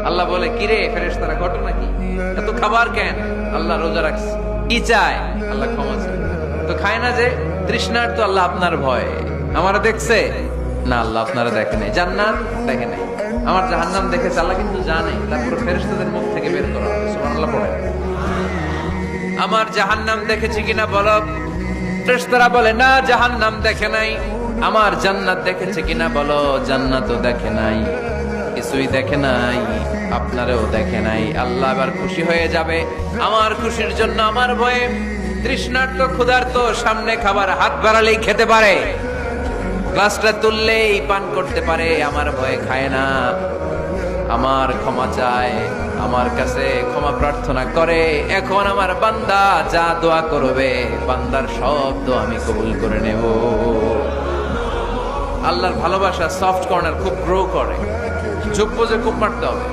আল্লাহ বলে, কিরে ফেরেশতারা, ঘটনা কি? এত খাবার কেন? আল্লাহ রোজা রাখছে। কি চায়? আল্লাহ ক্ষমা চায়। তো খায় না যে তৃষ্ণার, তো আল্লাহ আপনার ভয়। আমারা দেখছে না, আল্লাহ আপনারা দেখে নাই। জান্নাত দেখে নাই, আমার জাহান্নাম দেখেছে আল্লাহ কিন্তু জানে। তারপরে ফেরেশতাদের মুখ থেকে বের করা হবে। সুবহানাল্লাহ পড়ে। আমার জাহান্নাম দেখেছি কিনা বলো। ফেরেশতারা বলে, না জাহান্নাম দেখে নাই। আমার জান্নাত দেখেছে কিনা বলো। জান্নাতও দেখে নাই, কিছুই দেখে নাই, আপনারেও দেখে নাই। আল্লাহ এবার খুশি হয়ে যাবে। আমার খুশির জন্য আমার ভয়ে তৃষ্ণার্ত ক্ষুধার্ত সামনে খাবার হাত বাড়ালেই খেতে পারে, গ্লাসটা তুললেই পান করতে পারে, আমার ভয়ে খায় না। আমার ক্ষমা চায়, আমার কাছে ক্ষমা প্রার্থনা করে। এখন আমার বান্দা যা দোয়া করবে, বান্দার সব দোয়া আমি কবুল করে নেব। আল্লাহর ভালোবাসা সফট কর্নার খুব গ্রো করে, যোগ্য যে খুব মারতে হবে।